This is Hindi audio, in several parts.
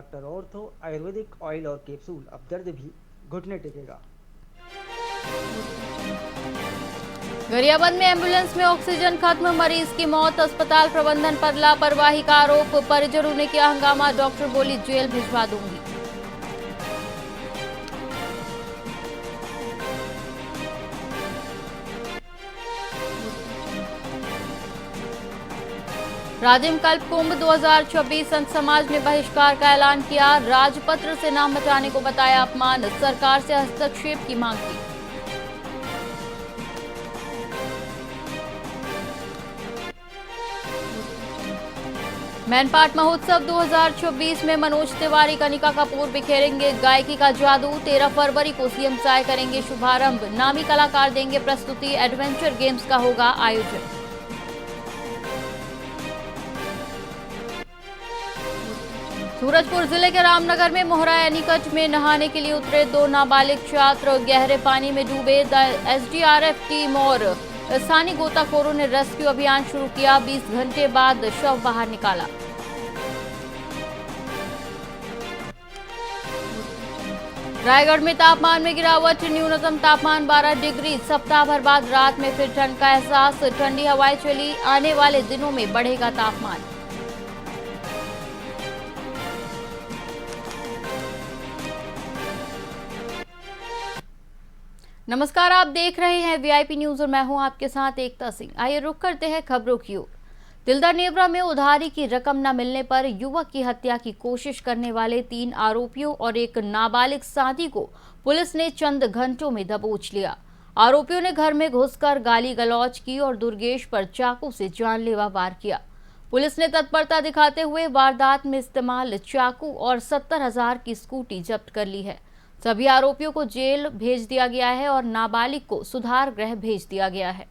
डॉक्टर ऑर्थो आयुर्वेदिक ऑयल और कैप्सूल, अब दर्द भी घुटने टेकेगा। गरियाबंद में एम्बुलेंस में ऑक्सीजन खत्म, मरीज की मौत। अस्पताल प्रबंधन पर लापरवाही का आरोप, परिजनों ने किया हंगामा। डॉक्टर बोली जेल भिजवा दूंगी। राजिम कल्प कुंभ 2026, संत समाज ने बहिष्कार का ऐलान किया। राजपत्र से नाम हटाने को बताया अपमान, सरकार से हस्तक्षेप की मांग की। मैनपाट महोत्सव 2024 में मनोज तिवारी, कनिका कपूर बिखेरेंगे गायकी का जादू। 13 फरवरी को सीएम साय करेंगे शुभारंभ, नामी कलाकार देंगे प्रस्तुति। एडवेंचर गेम्स का होगा आयोजन। सूरजपुर जिले के रामनगर में मोहरा एनीकट में नहाने के लिए उतरे 2 नाबालिग छात्र, गहरे पानी में डूबे। एसडीआरएफ टीम और स्थानीय गोताखोरों ने रेस्क्यू अभियान शुरू किया। 20 घंटे बाद शव बाहर निकाला। रायगढ़ में तापमान में गिरावट, न्यूनतम तापमान 12 डिग्री। सप्ताह भर बाद रात में फिर ठंड का एहसास, ठंडी हवाएं चली। आने वाले दिनों में बढ़ेगा तापमान। नमस्कार, आप देख रहे हैं वीआईपी न्यूज और मैं हूं आपके साथ एकता सिंह। आइए रुक करते हैं खबरों की ओर। तिल्दा नेवरा में उधारी की रकम न मिलने पर युवक की हत्या की कोशिश करने वाले 3 आरोपियों और एक नाबालिग साथी को पुलिस ने चंद घंटों में दबोच लिया। आरोपियों ने घर में घुसकर गाली गलौज की और दुर्गेश पर चाकू से जानलेवा वार किया। पुलिस ने तत्परता दिखाते हुए वारदात में इस्तेमाल चाकू और 70,000 की स्कूटी जब्त कर ली है। सभी आरोपियों को जेल भेज दिया गया है और नाबालिग को सुधार गृह भेज दिया गया है।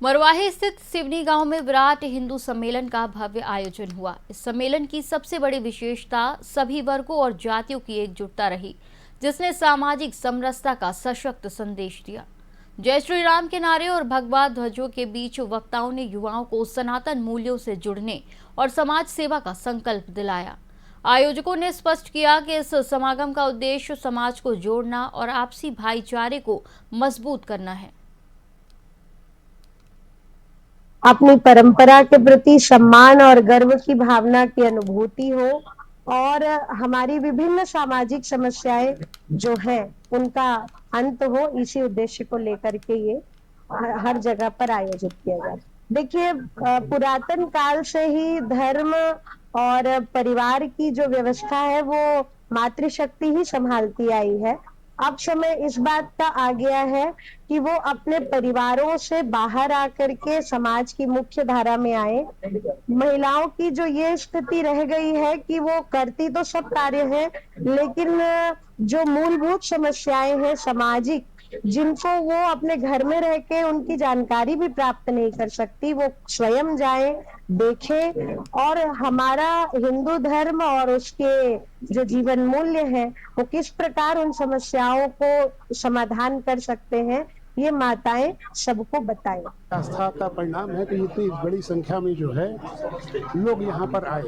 मरवाही स्थित सिवनी गांव में विराट हिंदू सम्मेलन का भव्य आयोजन हुआ। इस सम्मेलन की सबसे बड़ी विशेषता सभी वर्गों और जातियों की एकजुटता रही, जिसने सामाजिक समरसता का सशक्त संदेश दिया। जय श्री राम के नारे और भगवा ध्वजों के बीच वक्ताओं ने युवाओं को सनातन मूल्यों से जुड़ने और समाज सेवा का संकल्प दिलाया। आयोजकों ने स्पष्ट किया कि इस समागम का उद्देश्य समाज को जोड़ना और आपसी भाईचारे को मजबूत करना है। अपनी परंपरा के प्रति सम्मान और गर्व की भावना की अनुभूति हो और हमारी विभिन्न सामाजिक समस्याएं जो है उनका अंत हो, इसी उद्देश्य को लेकर के ये हर जगह पर आयोजित किया जाता है। देखिए, पुरातन काल से ही धर्म और परिवार की जो व्यवस्था है वो मातृशक्ति ही संभालती आई है। अब समय इस बात का आ गया है कि वो अपने परिवारों से बाहर आकर के समाज की मुख्य धारा में आए। महिलाओं की जो ये स्थिति रह गई है कि वो करती तो सब कार्य है, लेकिन जो मूलभूत समस्याएं हैं सामाजिक, जिनको वो अपने घर में रह के उनकी जानकारी भी प्राप्त नहीं कर सकती, वो स्वयं जाए, देखें और हमारा हिंदू धर्म और उसके जो जीवन मूल्य है वो किस प्रकार उन समस्याओं को समाधान कर सकते हैं, ये माताएं सबको बताएं। आस्था का परिणाम है कि इतनी बड़ी संख्या में जो है लोग यहाँ पर आए।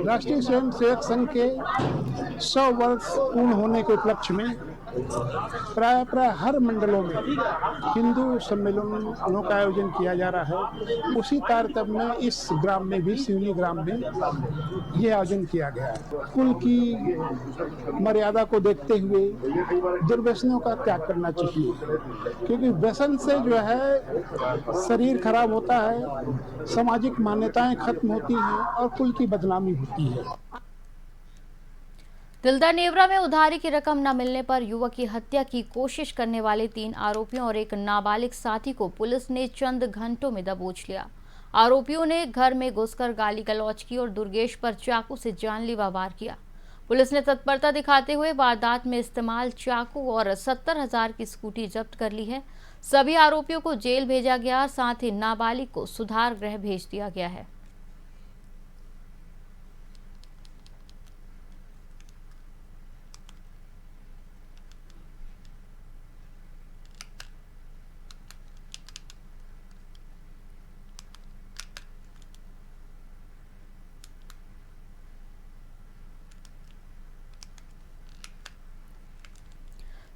राष्ट्रीय स्वयंसेवक संघ के 100 वर्ष पूर्ण होने के उपलक्ष्य में प्राय हर मंडलों में हिंदू सम्मेलनों का आयोजन किया जा रहा है। उसी तारतम्य में इस ग्राम में भी, सिवनी ग्राम में ये आयोजन किया गया है। कुल की मर्यादा को देखते हुए दुर्व्यसनों का त्याग करना चाहिए, क्योंकि व्यसन से जो है शरीर खराब होता है, सामाजिक मान्यताएं खत्म होती हैं और कुल की बदनामी होती है। तिल्दा नेवरा में उधारी की रकम न मिलने पर युवक की हत्या की कोशिश करने वाले 3 आरोपियों और एक नाबालिग साथी को पुलिस ने चंद घंटों में दबोच लिया। आरोपियों ने घर में घुसकर गाली गलौज की और दुर्गेश पर चाकू से जानलेवा वार किया। पुलिस ने तत्परता दिखाते हुए वारदात में इस्तेमाल चाकू और 70,000 की स्कूटी जब्त कर ली है। सभी आरोपियों को जेल भेजा गया, साथ ही नाबालिग को सुधार गृह भेज दिया गया है।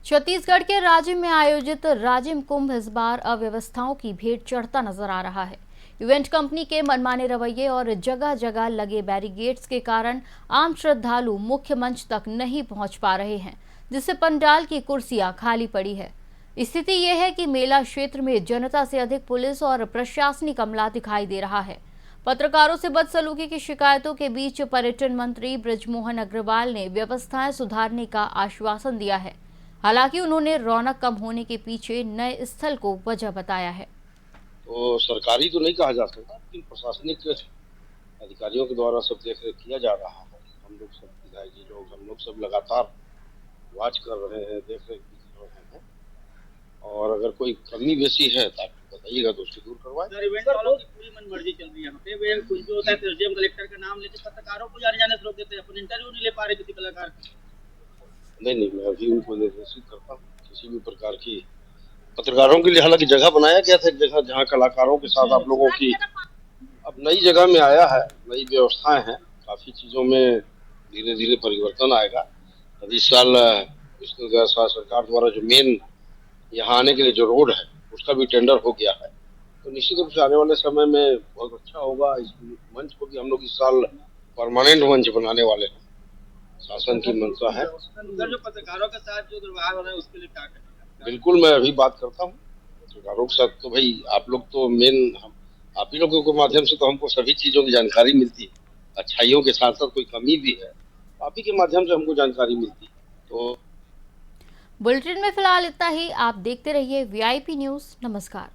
छत्तीसगढ़ के राज्य में आयोजित राजिम कुंभ इस बार अव्यवस्थाओं की भेंट चढ़ता नजर आ रहा है। इवेंट कंपनी के मनमाने रवैये और जगह जगह लगे बैरिकेड्स के कारण आम श्रद्धालु मुख्य मंच तक नहीं पहुंच पा रहे हैं, जिससे पंडाल की कुर्सियां खाली पड़ी है। स्थिति यह है कि मेला क्षेत्र में जनता से अधिक पुलिस और प्रशासनिक अमला दिखाई दे रहा है। पत्रकारों से बदसलूकी की शिकायतों के बीच पर्यटन मंत्री बृजमोहन अग्रवाल ने व्यवस्थाएं सुधारने का आश्वासन दिया है। हालांकि उन्होंने रौनक कम होने के पीछे नए स्थल को वजह बताया है। तो सरकारी तो नहीं कहा जा सकता, लेकिन प्रशासनिक अधिकारियों के द्वारा सब देख रेख किया जा रहा है। हम लोग सब विधायक लोग, हम लोग सब लगातार वॉच कर रहे हैं, देख रेख कर रहे हैं, और अगर कोई कमी बेसी है तो आप बताइएगा तो उसको दूर करवाएं। इवेंट वालों की पूरी मनमर्जी चल रही है यहाँ पे। वे कुछ भी होता है तो एसडीएम कलेक्टर का नाम लेते, पत्रकारों को आने जाने से रोक देते हैं, अपन इंटरव्यू नहीं ले पा रहे किसी कलाकार का। नहीं, मैं अभी उनको निर्देशित करता हूँ किसी भी प्रकार की पत्रकारों के लिए। हालांकि जगह बनाया गया था एक जगह जहाँ कलाकारों के साथ आप लोगों की, अब नई जगह में आया है, नई व्यवस्थाएं हैं, काफी चीजों में धीरे धीरे परिवर्तन आएगा। अब इस साल सरकार द्वारा जो मेन यहाँ आने के लिए जो रोड है उसका भी टेंडर हो गया है, तो निश्चित रूप से आने वाले समय में बहुत अच्छा होगा। इस मंच को भी हम लोग इस साल परमानेंट मंच बनाने वाले हैं, शासन की मंशा है। जो पत्रकारों के साथ जो दुर्व्यवहार हो रहा है उसके लिए क्या करेंगे? बिल्कुल, मैं अभी बात करता हूँ पत्रकारों के साथ। तो भाई आप लोग तो मेन, आप ही लोगों के माध्यम से तो हमको सभी चीजों की जानकारी मिलती है। अच्छाइयों के साथ साथ कोई कमी भी है, आप ही के माध्यम से हमको जानकारी मिलती है। तो बुलेटिन में फिलहाल इतना ही। आप देखते रहिए वीआईपी न्यूज। नमस्कार।